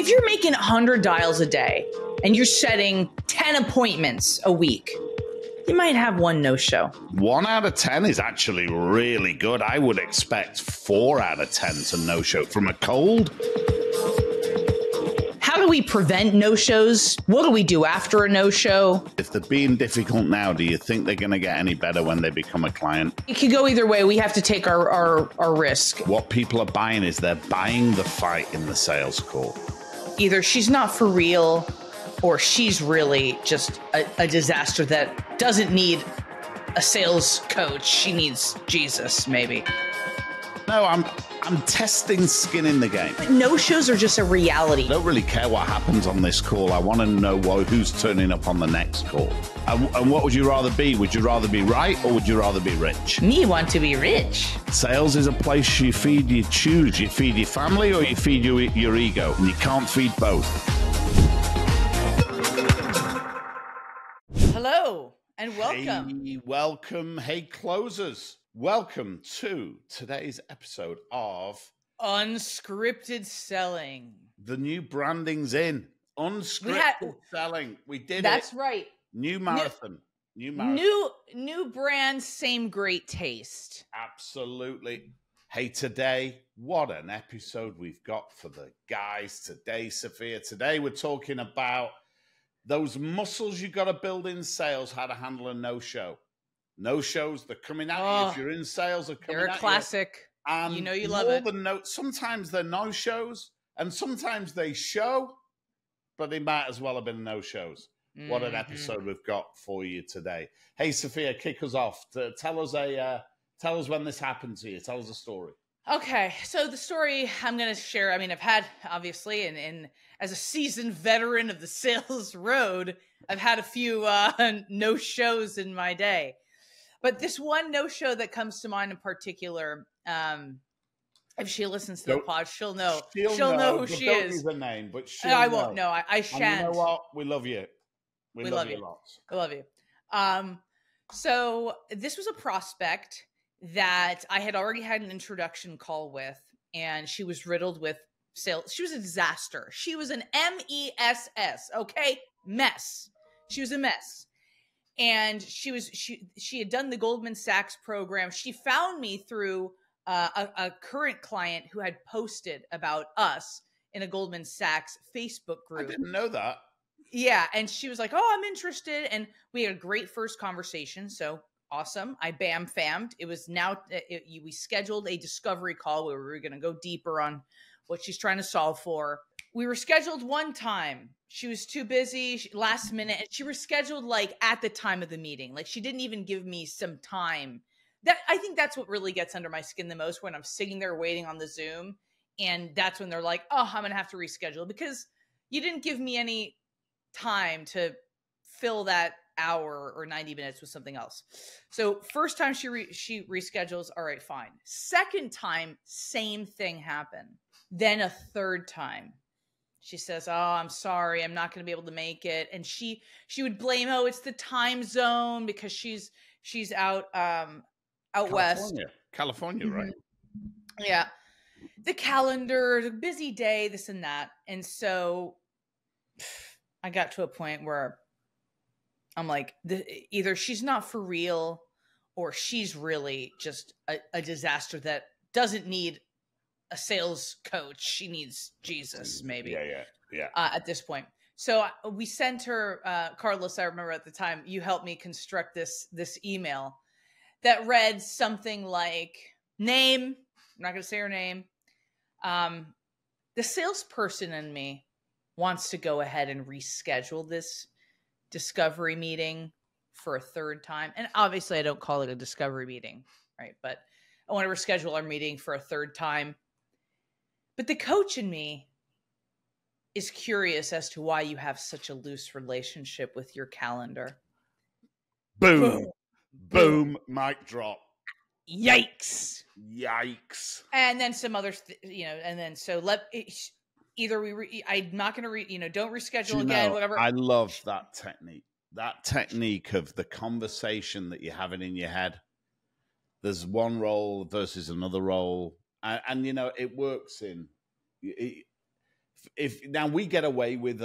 If you're making 100 dials a day and you're setting 10 appointments a week, you might have one no-show. 1 out of 10 is actually really good. I would expect 4 out of 10 to no-show from a cold. How do we prevent no-shows? What do we do after a no-show? If they're being difficult now, do you think they're going to get any better when they become a client? It could go either way. We have to take our risk. What people are buying is they're buying the fight in the sales call. Either she's not for real or she's really just a disaster that doesn't need a sales coach. She needs Jesus, maybe. No, I'm testing skin in the game. No-shows are just a reality. I don't really care what happens on this call. I want to know who's turning up on the next call. And what would you rather be? Would you rather be right or would you rather be rich? Me want to be rich. Sales is a place you feed, you choose. You feed your family or you feed your ego. And you can't feed both. Hello and welcome. Hey, welcome. Hey, closers. Welcome to today's episode of Unscripted Selling. The new branding's in. Unscripted Selling. We did That's right. New marathon. New marathon. New brand, same great taste. Absolutely. Hey, today, what an episode we've got for the guys today, Sophia. Today we're talking about those muscles you got to build in sales, how to handle a no-show. No-shows, they're coming at you. If you're in sales, they're coming at you. They're a classic. And you know you love it. Sometimes they're no-shows, and sometimes they show, but they might as well have been no-shows. Mm-hmm. What an episode we've got for you today. Hey, Sophia, kick us off. Tell us when this happened to you. Tell us a story. Okay, so the story I'm going to share, I mean, I've had, obviously, and as a seasoned veteran of the sales road, I've had a few no-shows in my day. But this one no-show that comes to mind in particular, if she listens to the pod, she'll know. She'll know who she is. Don't use a name, but I won't know. I shan't. And you know what? We love you. We love you lots. I love you. So this was a prospect that I had already had an introduction call with, and she was riddled with sales. She was a disaster. She was an MESS, okay? Mess. She was a mess. And she had done the Goldman Sachs program. She found me through a current client who had posted about us in a Goldman Sachs Facebook group. I didn't know that. Yeah. And she was like, oh, I'm interested. And we had a great first conversation. So awesome. I bam-fammed. It was we scheduled a discovery call where we were going to go deeper on what she's trying to solve for. We were scheduled one time. She was too busy last minute. And she rescheduled like at the time of the meeting. Like she didn't even give me some time. I think that's what really gets under my skin the most, when I'm sitting there waiting on the Zoom. And that's when they're like, oh, I'm going to have to reschedule because you didn't give me any time to fill that hour or 90 minutes with something else. So first time she reschedules. All right, fine. Second time, same thing happened. Then a third time. She says, oh, I'm sorry, I'm not going to be able to make it. And she would blame, oh, it's the time zone because she's out west. California, right? Yeah. The calendar, the busy day, this and that. And so I got to a point where I'm like, either she's not for real or she's really just a disaster that doesn't need a sales coach. She needs Jesus, maybe. Yeah. At this point. So we sent her, Carlos, I remember at the time, you helped me construct this email that read something like, name, I'm not going to say her name. The salesperson in me wants to go ahead and reschedule this discovery meeting for a third time. And obviously I don't call it a discovery meeting, right? But I want to reschedule our meeting for a third time. But the coach in me is curious as to why you have such a loose relationship with your calendar. Boom. Boom. Mic drop. Yikes. And then some other, and then so I'm not going to, don't reschedule again, whatever. I love that technique. That technique of the conversation that you're having in your head. There's one role versus another role. And it works if now we get away with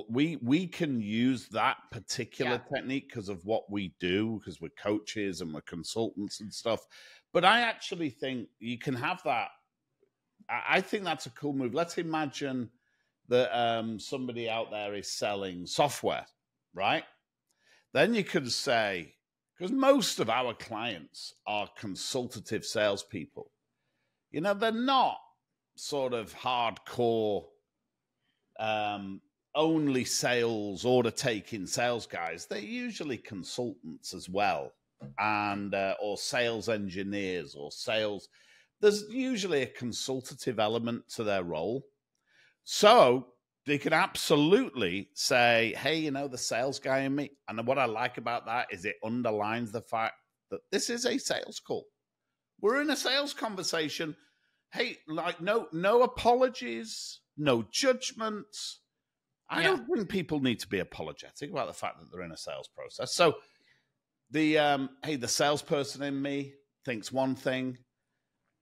we can use that particular technique because of what we do, because we're coaches and we're consultants and stuff. But I actually think you can have that. I think that's a cool move. Let's imagine that somebody out there is selling software, right? Then you could say, because most of our clients are consultative salespeople, you know, they're not sort of hardcore only sales, order taking sales guys. They're usually consultants as well, and or sales engineers or sales. There's usually a consultative element to their role. So they can absolutely say, hey, you know, the sales guy in me. And what I like about that is it underlines the fact that this is a sales call. We're in a sales conversation. Hey, like no apologies, no judgments. I don't think people need to be apologetic about the fact that they're in a sales process. So the the salesperson in me thinks one thing,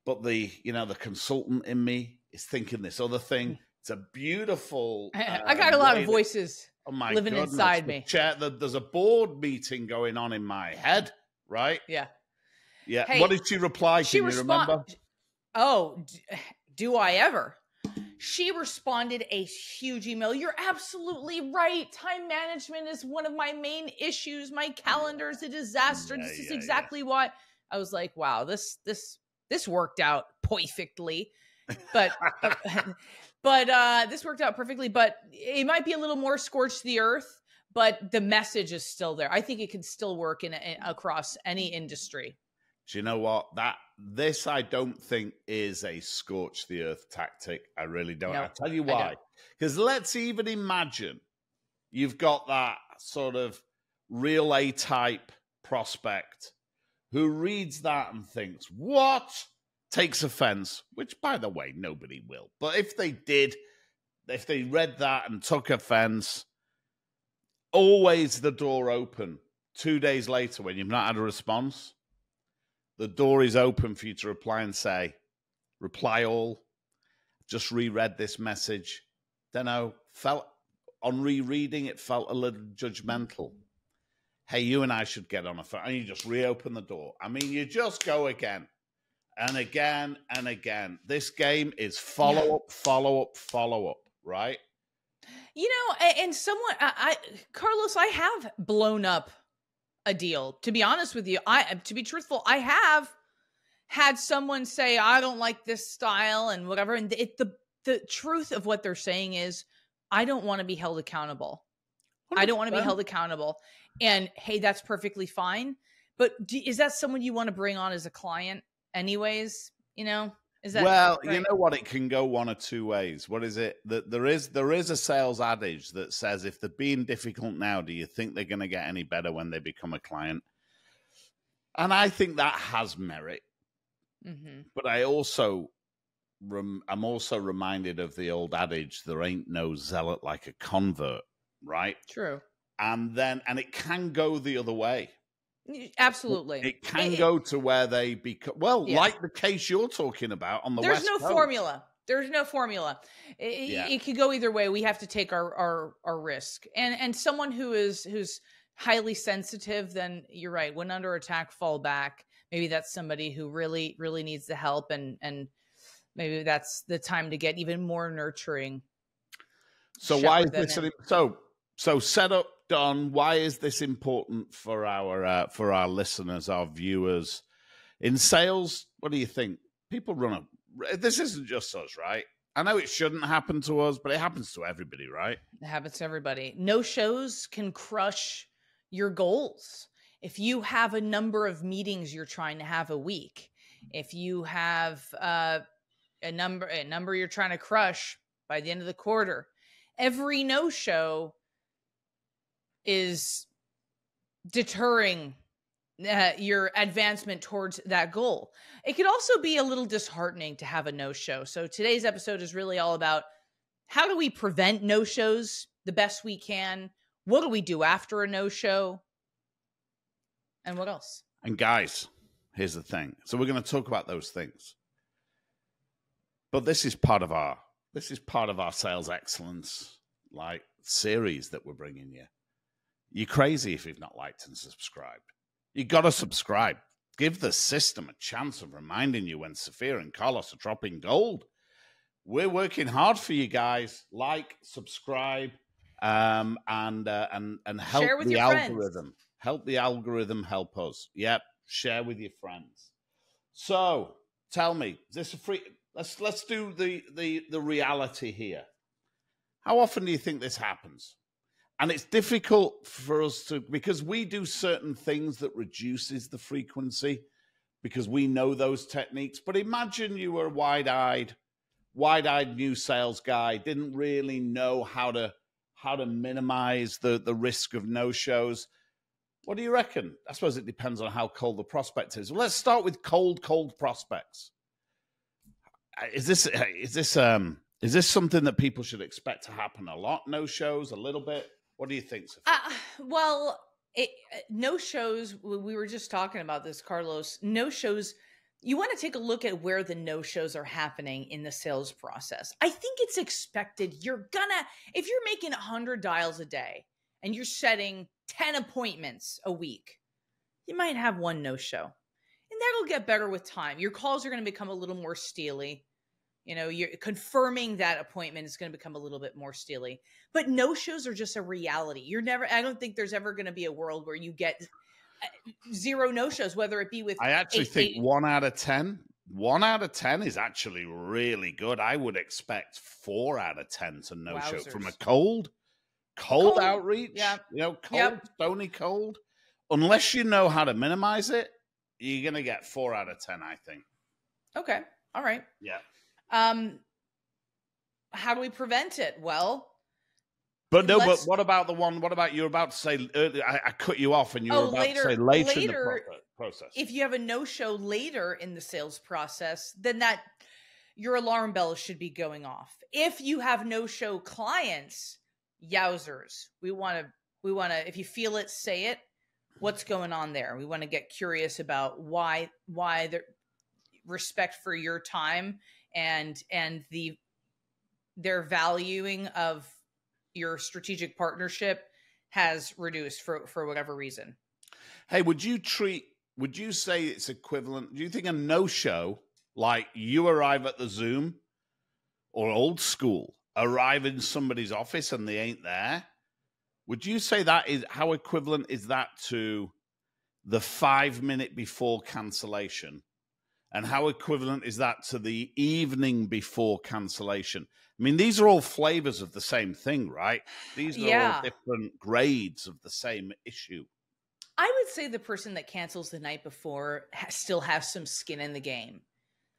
but the consultant in me is thinking this other thing. It's a beautiful. I got a lot of voices living inside me. There's a board meeting going on in my head, right? Yeah. Yeah. Hey, what did she reply? Can you remember? Oh, do I ever? She responded a huge email. You're absolutely right. Time management is one of my main issues. My calendar is a disaster. This is exactly why. I was like, wow, this worked out perfectly. But this worked out perfectly. But it might be a little more scorched the earth, but the message is still there. I think it can still work across any industry. Do you know what? This I don't think is a scorch the earth tactic. I really don't. I'll tell you why. Because let's even imagine you've got that sort of real A-type prospect who reads that and thinks, what? Takes offense, which, by the way, nobody will. But if they did, if they read that and took offense, always the door open 2 days later when you've not had a response. The door is open for you to reply and say, reply all. Just reread this message. Don't know, on rereading, it felt a little judgmental. Hey, you and I should get on a phone. And you just reopen the door. I mean, you just go again and again and again. This game is follow up, right? You know, and someone, Carlos, I have blown up a deal. To be honest with you, to be truthful, I have had someone say, I don't like this style and whatever. And the truth of what they're saying is, I don't want to be held accountable. 100%. I don't want to be held accountable. And hey, that's perfectly fine. But is that someone you want to bring on as a client anyways? You know, is that well, right? You know what? It can go one of two ways. What is it? That there is a sales adage that says, if they're being difficult now, do you think they're going to get any better when they become a client? And I think that has merit. Mm-hmm. But I'm also reminded of the old adage, there ain't no zealot like a convert, right? True. And it can go the other way. Absolutely. It can go to where they become, like the case you're talking about on the West Coast. There's no formula. It could go either way. We have to take our risk. And someone who's highly sensitive, then you're right. When under attack, fall back. Maybe that's somebody who really, really needs the help, and maybe that's the time to get even more nurturing. So why is this so set up, Don? Why is this important for our listeners, our viewers in sales? What do you think? People this isn't just us, right? I know it shouldn't happen to us, but it happens to everybody, right? It happens to everybody. No shows can crush your goals. If you have a number of meetings you're trying to have a week, if you have a number you're trying to crush by the end of the quarter, every no-show is deterring your advancement towards that goal. It could also be a little disheartening to have a no-show. So today's episode is really all about how do we prevent no-shows the best we can? What do we do after a no-show? And what else? And guys, here's the thing. So we're going to talk about those things. But this is part of our This is part of our sales excellence series that we're bringing you. You're crazy if you've not liked and subscribed. You got to subscribe. Give the system a chance of reminding you when Sophia and Carlos are dropping gold. We're working hard for you guys. Like, subscribe, and help Share with the your algorithm. friends. Help the algorithm help us. Yep. Share with your friends. So tell me, is this a free? Let's do the reality here. How often do you think this happens? And it's difficult for us to, because we do certain things that reduces the frequency because we know those techniques. But imagine you were a wide-eyed new sales guy, didn't really know how to minimize the risk of no-shows. What do you reckon? I suppose it depends on how cold the prospect is. Well, let's start with cold prospects. Is this something that people should expect to happen a lot? No shows, a little bit? What do you think, Sophia? Well, no shows. We were just talking about this, Carlos. No shows. You want to take a look at where the no shows are happening in the sales process. I think it's expected. If you're making 100 dials a day and you're setting 10 appointments a week, you might have one no show. And that'll get better with time. Your calls are going to become a little more steely. You're confirming that appointment is going to become a little bit more steely. But no-shows are just a reality. I don't think there's ever going to be a world where you get 0 no-shows, whether it be with... I actually think 1 out of 10. 1 out of 10 is actually really good. I would expect 4 out of 10 to no-show. From a cold outreach. Yeah. Stony cold. Unless you know how to minimize it, you're going to get 4 out of 10, I think. Okay. All right. Yeah. How do we prevent it? Well, but what about the one? What about you're about to say earlier? I cut you off, and you were about to say later in the process. If you have a no-show later in the sales process, then your alarm bells should be going off. If you have no-show clients, yowzers, we want to. If you feel it, say it. What's going on there? We want to get curious about why the respect for your time and their valuing of your strategic partnership has reduced for whatever reason. Hey, would you say it's equivalent? Do you think a no-show, like you arrive at the Zoom or old school, arrive in somebody's office and they ain't there? Would you say how equivalent is that to the 5-minute before cancellation? And how equivalent is that to the evening before cancellation? I mean, these are all flavors of the same thing, right? These are all different grades of the same issue. I would say the person that cancels the night before still has some skin in the game.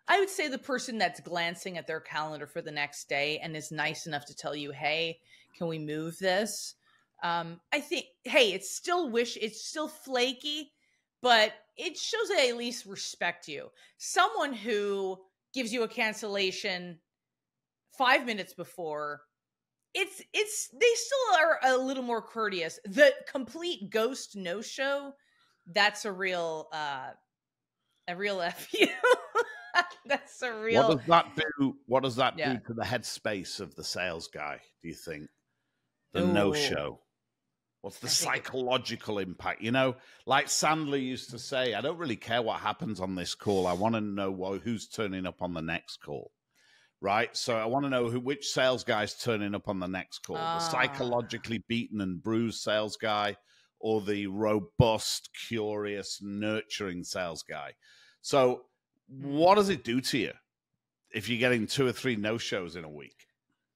I would say the person that's glancing at their calendar for the next day and is nice enough to tell you, hey, can we move this? I think, hey, it's still flaky, but it shows they at least respect you. Someone who gives you a cancellation 5 minutes before, they still are a little more courteous. The complete ghost no-show, that's a real F you. That's a real. What does that do to the headspace of the sales guy, do you think? The no-show. What's the psychological impact? Like Sandler used to say, I don't really care what happens on this call. I want to know who's turning up on the next call, right? So I want to know which sales guy's turning up on the next call. The psychologically beaten and bruised sales guy or the robust, curious, nurturing sales guy. So what does it do to you if you're getting 2 or 3 no-shows in a week?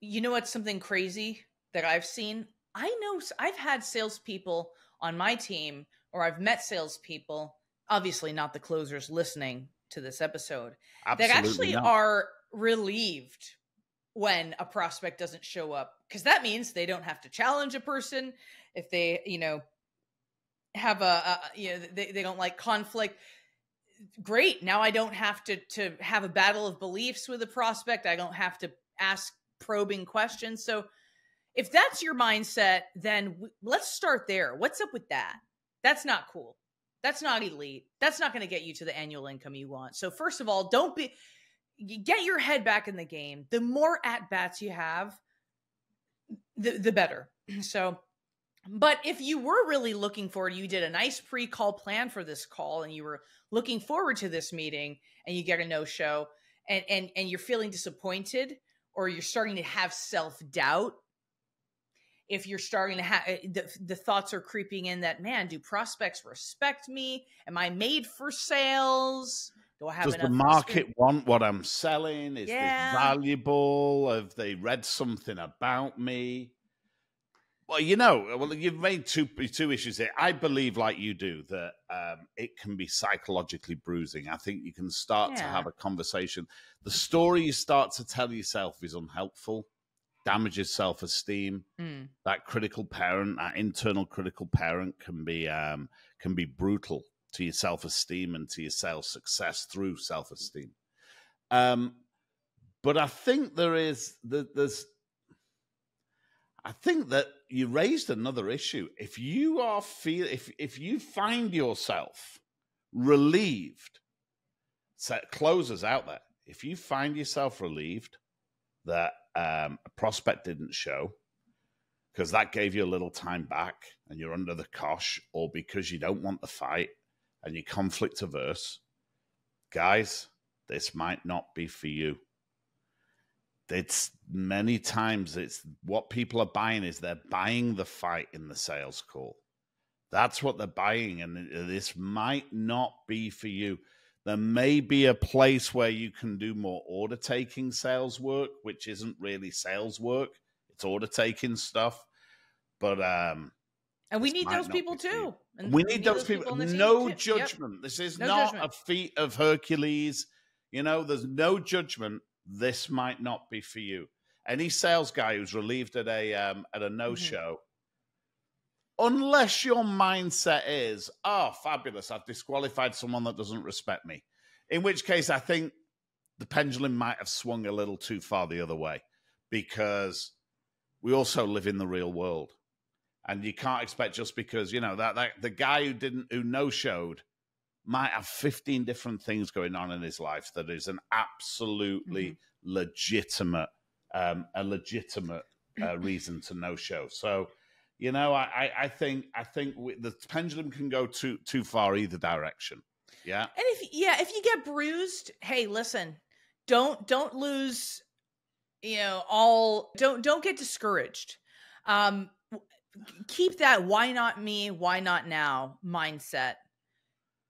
You know what's something crazy that I've seen? I know I've had salespeople on my team, or I've met salespeople, obviously not the closers listening to this episode, that actually are relieved when a prospect doesn't show up, because that means they don't have to challenge a person. If they, have they don't like conflict. Great. Now I don't have to have a battle of beliefs with a prospect. I don't have to ask probing questions. So if that's your mindset, then let's start there. What's up with that? That's not cool. That's not elite. That's not going to get you to the annual income you want. So first of all, get your head back in the game. The more at-bats you have, the better. So, but if you were really looking forward, you did a nice pre-call plan for this call and you were looking forward to this meeting and you get a no-show and you're feeling disappointed or you're starting to have self-doubt, if you're starting to have the thoughts are creeping in that, man, do prospects respect me? Am I made for sales? Do I have enough? Does the market want what I'm selling? Is this valuable? Have they read something about me? Well, you've made two issues here. I believe, like you do, that it can be psychologically bruising. I think you can start to have a conversation. The story you start to tell yourself is unhelpful, damages self-esteem. That critical parent, that internal critical parent, can be brutal to your self-esteem and to your sales success through self-esteem. But I think I think that you raised another issue. If you if you find yourself relieved, closers out there, if you find yourself relieved that a prospect didn't show because that gave you a little time back and you're under the cosh, or because you don't want the fight and you're conflict averse, guys, this might not be for you. It's many times it's what people are buying is they're buying the fight in the sales call. That's what they're buying, and this might not be for you. There may be a place where you can do more order taking sales work, which isn't really sales work. It's order taking stuff. But and we need those people too. And we need those people. No judgment. Yep. This is not a feat of Hercules. There's no judgment. This might not be for you. Any sales guy who's relieved at a no-show, unless your mindset is, oh, fabulous, I've disqualified someone that doesn't respect me, in which case I think the pendulum might have swung a little too far the other way, because we also live in the real world. And you can't expect, just because, that the guy who no-showed might have 15 different things going on in his life that is an absolutely legitimate reason to no-show. So, I think the pendulum can go too far either direction. Yeah. And if you get bruised, hey, listen, don't lose, don't get discouraged. Keep that why not me, why not now mindset.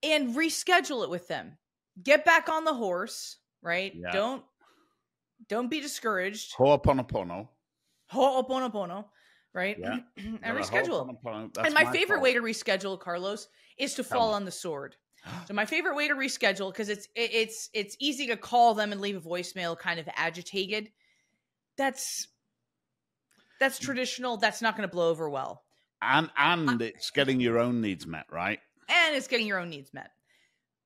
And reschedule it with them. Get back on the horse, right? Yeah. Don't be discouraged. Ho'oponopono, right? Yeah. And reschedule. And my favorite way to reschedule, Carlos, is to fall on the sword. So my favorite way to reschedule, because it's easy to call them and leave a voicemail kind of agitated. That's traditional. That's not going to blow over well. And it's getting your own needs met, right? And it's getting your own needs met.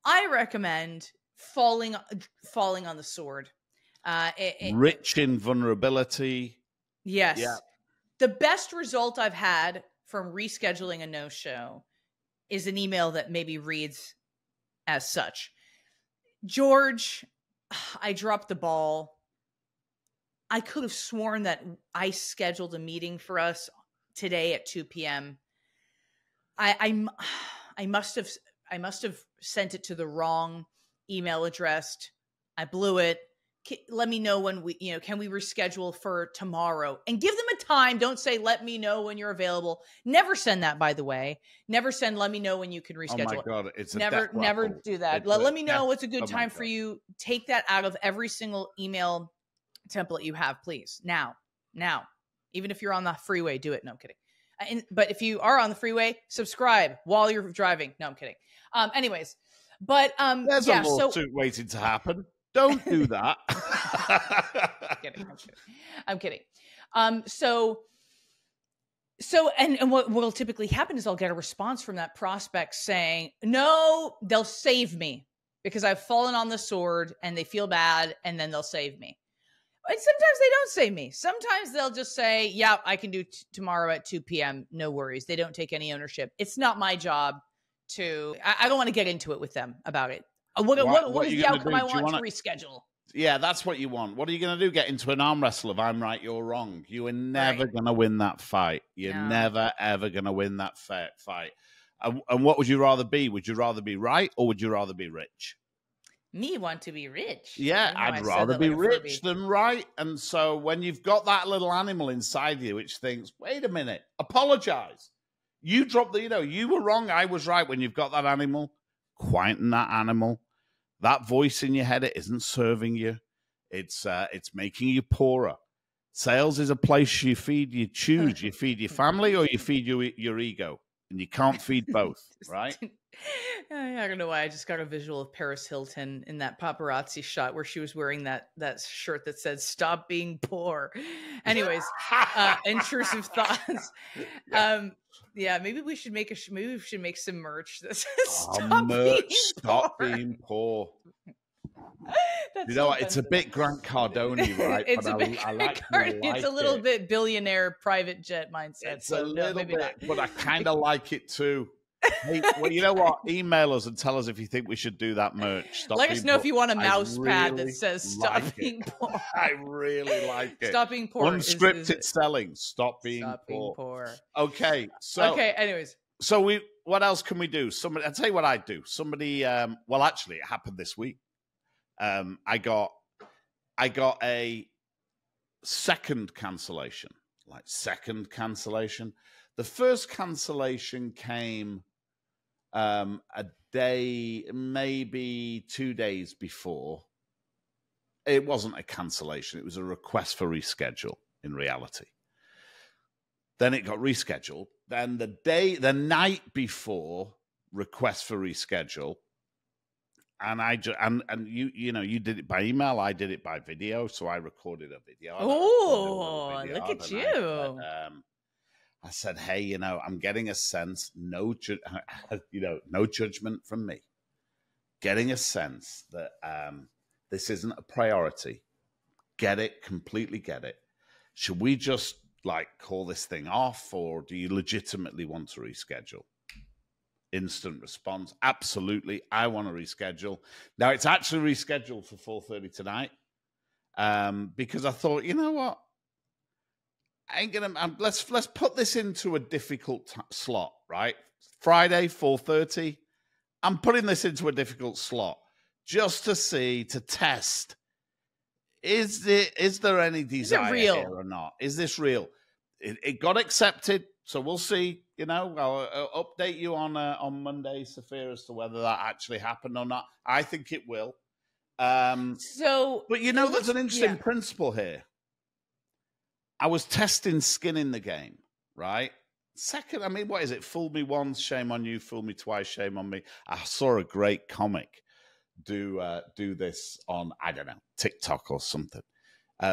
I recommend falling on the sword. Rich in vulnerability. Yes. Yeah. The best result I've had from rescheduling a no-show is an email that maybe reads as such. George, I dropped the ball. I could have sworn that I scheduled a meeting for us today at 2 p.m. I must have sent it to the wrong email address. I blew it. Let me know when can we reschedule for tomorrow? And give them a time. Don't say, let me know when you're available. Never send that, by the way. Never send, let me know when you can reschedule. Oh my God. It's never do that. Let me know what's a good time for you. Take that out of every single email template you have, please. Now, even if you're on the freeway, do it. No, I'm kidding. But if you are on the freeway, subscribe while you're driving. No, I'm kidding. Anyways, but there's a lawsuit waiting to happen. Don't do that. I'm kidding. So what will typically happen is I'll get a response from that prospect saying, no, they'll save me because I've fallen on the sword and they feel bad, and then they'll save me. And sometimes they don't save me. Sometimes they'll just say, yeah, I can do tomorrow at 2 p.m. No worries. They don't take any ownership. It's not my job I don't want to get into it with them about it. What is the outcome I want to reschedule? Yeah, that's what you want. What are you going to do? Get into an arm wrestle of I'm right, you're wrong. You are never going to win that fight. You're never, ever going to win that fight. And what would you rather be? Would you rather be right or would you rather be rich? Me want to be rich. Yeah, I'd rather be rich than right. And so when you've got that little animal inside you which thinks, wait a minute, apologize. You dropped you were wrong, I was right. When you've got that animal, quieten that animal. That voice in your head, it isn't serving you. It's making you poorer. Sales is a place you choose. You feed your family or you feed your ego. And you can't feed both, right? I don't know why. I just got a visual of Paris Hilton in that paparazzi shot where she was wearing that shirt that said "Stop being poor." Anyways, intrusive thoughts. Yeah, maybe we should make some merch that says "Stop being poor." You know what? It's a bit Grant Cardone, right? It's a bit it's a little bit billionaire private jet mindset. It's a little bit, but I kind of like it too. Hey, well, you know what? Email us and tell us if you think we should do that merch. Let us know if you want a mouse pad that says "Stop being poor." I really like it. Stop being poor. Unscripted selling. Stop being poor. Okay. So anyways. So what else can we do? I'll tell you what I do. Well, actually, it happened this week. I got a second cancellation. The first cancellation came a day, maybe 2 days before. It wasn't a cancellation. It was a request for reschedule in reality. Then it got rescheduled. Then the night before, request for reschedule. And you did it by email. I did it by video. So I recorded a video. Oh, look at you. I said, hey, I'm getting a sense, no judgment from me. Getting a sense that this isn't a priority. Get it, completely get it. Should we just call this thing off, or do you legitimately want to reschedule? Instant response. Absolutely. I want to reschedule. Now it's actually rescheduled for 4:30 tonight. Because I thought, you know what? Let's put this into a difficult slot, right? Friday, 4:30. I'm putting this into a difficult slot just to test. Is there any desire here or not? Is this real? It got accepted, so we'll see. I'll update you on Monday, Sophia, as to whether that actually happened or not. I think it will. But there's an interesting principle here. I was testing skin in the game, right? Second, what is it? Fool me once, shame on you. Fool me twice, shame on me. I saw a great comic do this on, I don't know, TikTok or something.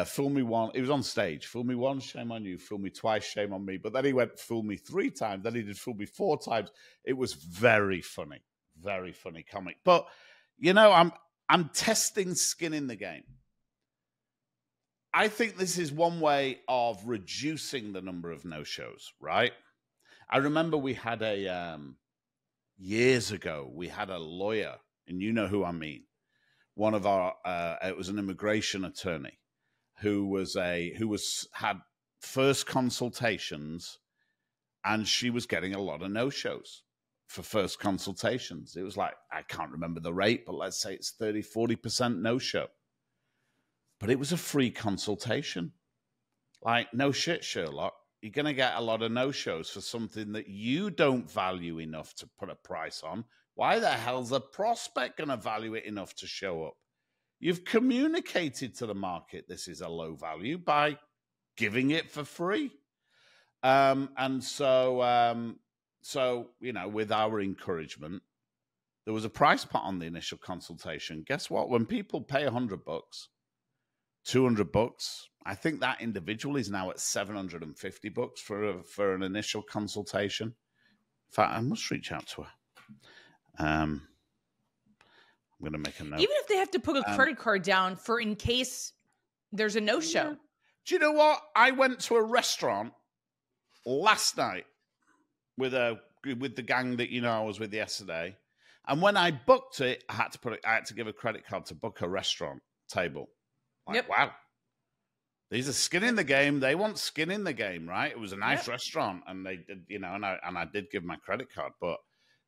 Fool me once. It was on stage. Fool me once, shame on you. Fool me twice, shame on me. But then he went, fool me 3 times. Then he did fool me 4 times. It was very funny comic. But I'm testing skin in the game. I think this is one way of reducing the number of no-shows, right? I remember we had years ago, we had a lawyer, and you know who I mean. One of our, it was an immigration attorney who had first consultations, and she was getting a lot of no-shows for first consultations. It was I can't remember the rate, but let's say it's 30, 40% no-show. But it was a free consultation. No shit, Sherlock. You're going to get a lot of no-shows for something that you don't value enough to put a price on. Why the hell's a prospect going to value it enough to show up? You've communicated to the market this is a low value by giving it for free. So, with our encouragement, there was a price put on the initial consultation. Guess what? When people pay $100, $200, I think that individual is now at $750 for an initial consultation. In fact, I must reach out to her. I'm going to make a note. Even if they have to put a credit card down for in case there's a no-show. Yeah. Do you know what? I went to a restaurant last night with the gang that I was with yesterday, and when I booked it, I had to give a credit card to book a restaurant. table. Like, Yep. wow. These are skin in the game. They want skin in the game, right? It was a nice Yep. restaurant, and they did, and I did give my credit card, but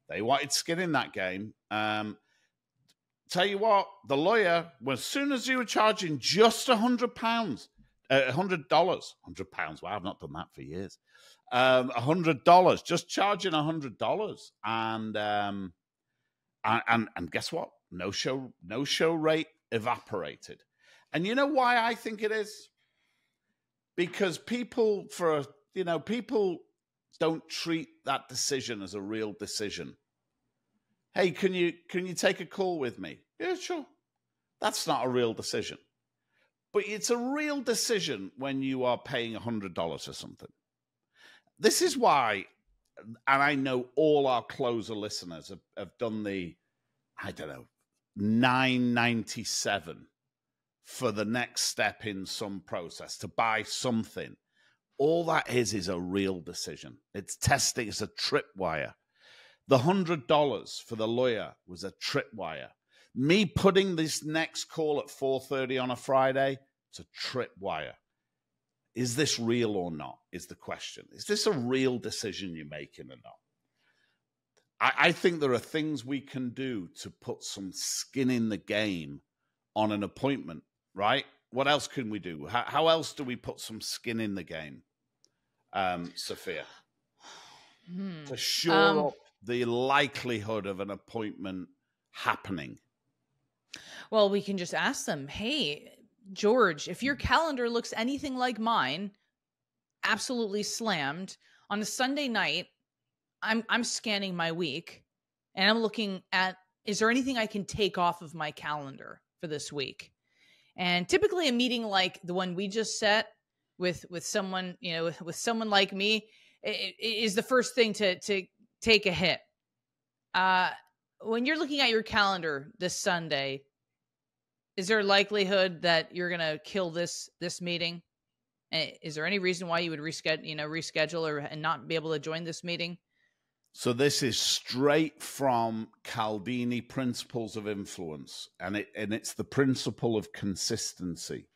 they wanted skin in that game. Tell you what, the lawyer, as soon as you were charging just £100, $100, £100. Wow, I've not done that for years. $100, just charging $100, and guess what? No show rate evaporated. And you know why I think it is? Because people don't treat that decision as a real decision. Hey, can you take a call with me? Yeah, sure. That's not a real decision. But it's a real decision when you are paying $100 for something. This is why, and I know all our closer listeners have done the, I don't know, $9.97 for the next step in some process to buy something. All that is a real decision. It's testing. It's a tripwire. The $100 for the lawyer was a tripwire. Me putting this next call at 4:30 on a Friday, it's a tripwire. Is this real or not, is the question. Is this a real decision you're making or not? I think there are things we can do to put some skin in the game on an appointment, right? What else can we do? How else do we put some skin in the game, Sophia? To shore up the likelihood of an appointment happening. Well, we can just ask them, hey, George, if your calendar looks anything like mine, absolutely slammed, on a Sunday night, I'm scanning my week and I'm looking at, is there anything I can take off of my calendar for this week? And typically a meeting like the one we just set with someone, with someone like me, is the first thing to take a hit. When you're looking at your calendar this Sunday, is there a likelihood that you're going to kill this meeting? Is there any reason why you would reschedule and not be able to join this meeting? So this is straight from Cialdini Principles of Influence, and it's the principle of consistency.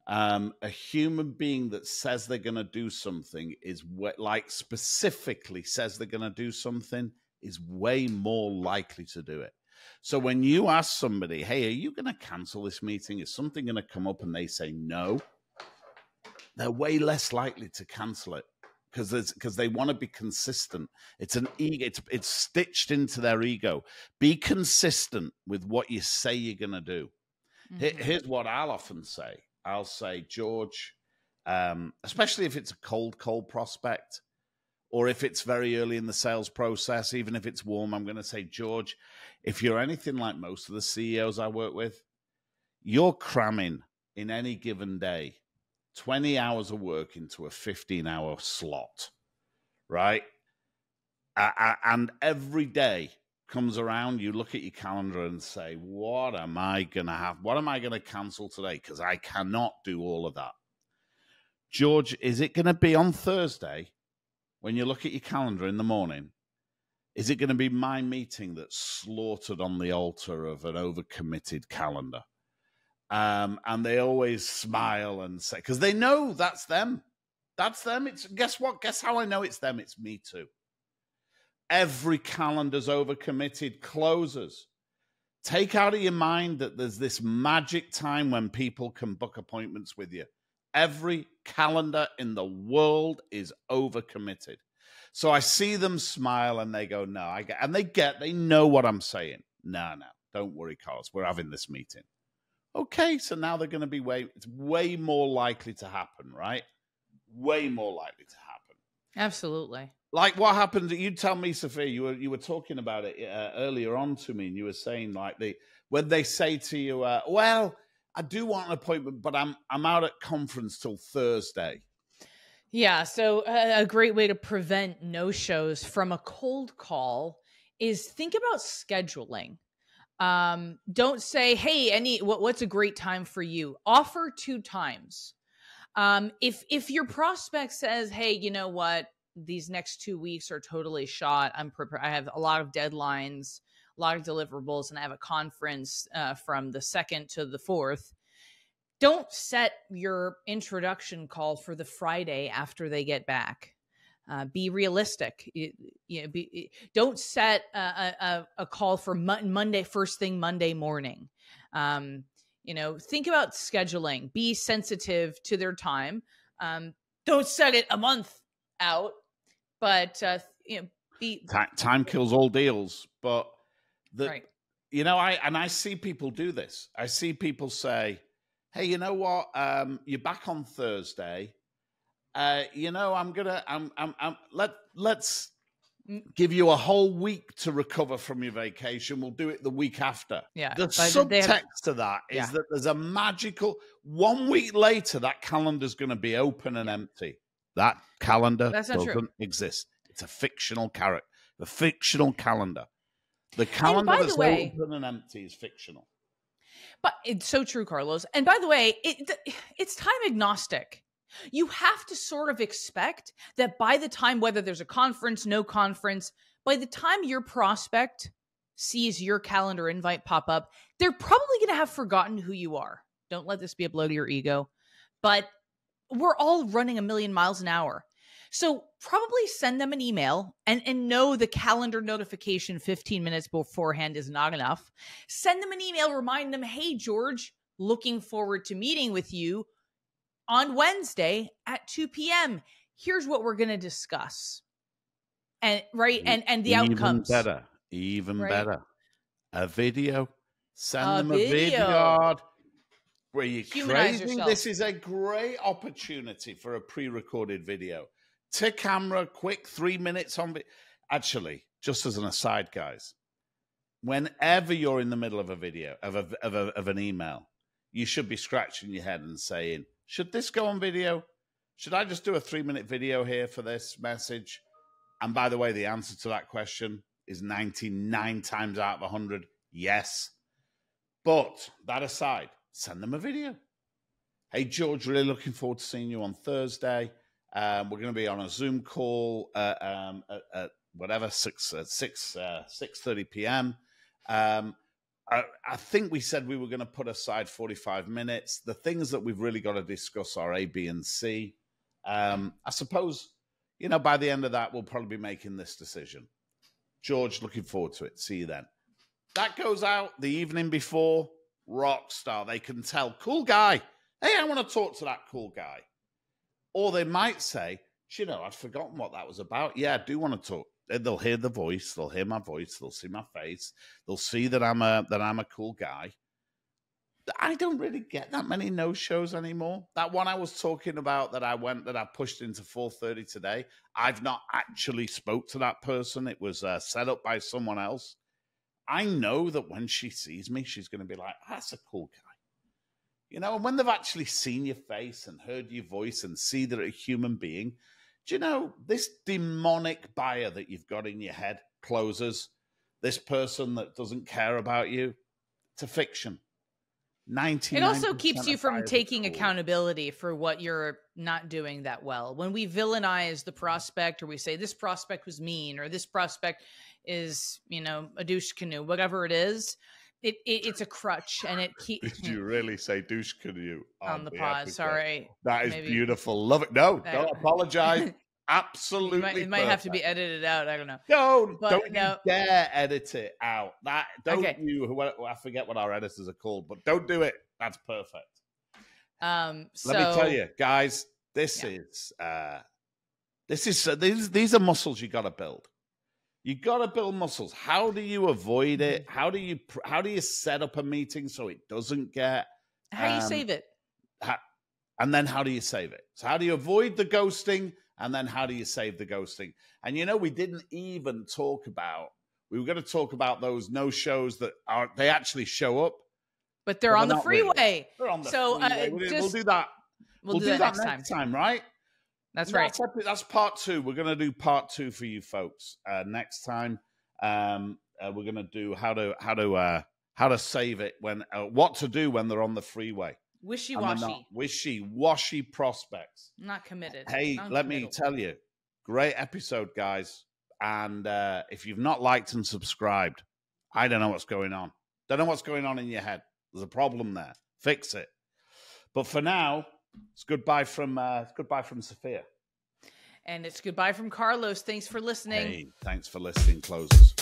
A human being that says they're going to do something specifically says they're going to do something is way more likely to do it. So when you ask somebody, hey, are you going to cancel this meeting? Is something going to come up? And they say no, they're way less likely to cancel it because they want to be consistent. It's an ego. It's stitched into their ego. Be consistent with what you say you're going to do. Mm-hmm. Here's what I'll often say. I'll say, George, especially if it's a cold prospect, or if it's very early in the sales process, even if it's warm, I'm going to say, George, if you're anything like most of the CEOs I work with, you're cramming in any given day 20 hours of work into a 15-hour slot, right? And every day comes around, you look at your calendar and say, what am I going to have? What am I going to cancel today? Because I cannot do all of that. George, is it going to be on Thursday when you look at your calendar in the morning? Is it going to be my meeting that's slaughtered on the altar of an overcommitted calendar? And they always smile and say, because they know that's them. That's them. Guess what? Guess how I know it's them? It's me too. Every calendar's overcommitted closes. Take out of your mind that there's this magic time when people can book appointments with you. Every calendar in the world is overcommitted. So I see them smile and they go, no, they know what I'm saying. No, don't worry, Carlos. We're having this meeting. Okay, so now they're going to be it's way more likely to happen, right? Way more likely to happen. Absolutely. Like what happened? You tell me, Sophia. You were talking about it earlier on to me, and you were saying when they say to you, "Well, I do want an appointment, but I'm out at conference till Thursday." Yeah. So a great way to prevent no-shows from a cold call is think about scheduling. Don't say, "Hey, what's a great time for you?" Offer 2 times. If your prospect says, "Hey, you know what? These next 2 weeks are totally shot. I'm prepared. I have a lot of deadlines. a lot of deliverables and I have a conference from the 2nd to the 4th, don't set your introduction call for the Friday after they get back. Be realistic. Don't set a call for Monday, first thing Monday morning. Think about scheduling. Be sensitive to their time. Don't set it a month out, but time kills all deals. But right. I see people do this. I see people say, "Hey, you know what? You're back on Thursday. Let's give you a whole week to recover from your vacation. We'll do it the week after." Yeah. The subtext to that is that there's a magical 1 week later, that calendar's going to be open and empty. That calendar doesn't exist. It's a fictional character, the fictional calendar. The calendar that's open and empty is fictional. But it's so true, Carlos. And by the way, it's time agnostic. You have to sort of expect that by the time, whether there's a conference, no conference, by the time your prospect sees your calendar invite pop up, they're probably going to have forgotten who you are. Don't let this be a blow to your ego. But we're all running a million miles an hour. So probably send them an email and know the calendar notification 15 minutes beforehand is not enough. Send them an email, remind them, "Hey, George, looking forward to meeting with you on Wednesday at 2 p.m. Here's what we're going to discuss." And the outcomes. Even better. A video. Send them a video card. Where you crazy? This is a great opportunity for a pre-recorded video. To camera, quick 3 minutes on. Actually, just as an aside, guys, whenever you're in the middle of a video, of an email, you should be scratching your head and saying, "Should this go on video? Should I just do a 3-minute video here for this message?" And by the way, the answer to that question is 99 times out of 100, yes. But that aside, send them a video. "Hey, George, really looking forward to seeing you on Thursday. We're going to be on a Zoom call at whatever, 6:30 p.m. I think we said we were going to put aside 45 minutes. The things that we've really got to discuss are A, B, and C. I suppose, by the end of that, we'll probably be making this decision. George, looking forward to it. See you then." That goes out the evening before. Rock star. They can tell, cool guy. Hey, I want to talk to that cool guy. Or they might say, I'd forgotten what that was about. Yeah, I do want to talk. They'll hear the voice. They'll hear my voice. They'll see my face. They'll see that I'm a cool guy. I don't really get that many no-shows anymore. That one I was talking about that I pushed into 4:30 today, I've not actually spoke to that person. It was set up by someone else. I know that when she sees me, she's going to be like, "That's a cool guy." And when they've actually seen your face and heard your voice and see that you're a human being, this demonic buyer that you've got in your head, closers, this person that doesn't care about you, it's a fiction. It also keeps you from taking accountability for what you're not doing that well. When we villainize the prospect, or we say this prospect was mean, or this prospect is, a douche canoe, whatever it is, it's a crutch, and it keeps. Did you really say douche canoe on the pause? Sorry, that is beautiful. Love it. No, don't apologize. Absolutely, it might have to be edited out. I don't know. Don't you dare edit it out. I forget what our editors are called, but don't do it. That's perfect. Let me tell you, guys, these are muscles you got to build. You got to build muscles. How do you avoid it? How do you set up a meeting so it doesn't get? How do you save it? And then how do you save it? So how do you avoid the ghosting? And then how do you save the ghosting? And we didn't even talk about, we were going to talk about those no-shows that they actually show up. But they're on the freeway. Really. They're on the freeway. We'll do that. We'll do that next time, right? That's right. That's part 2. We're going to do part 2 for you folks next time. We're going to do how to save it when, what to do when they're on the freeway. Wishy-washy prospects. Not committed. Hey, let me tell you, great episode, guys. And if you've not liked and subscribed, I don't know what's going on. Don't know what's going on in your head. There's a problem there. Fix it. But for now, it's goodbye from Sophia. And it's goodbye from Carlos. Thanks for listening. Hey, thanks for listening, closers.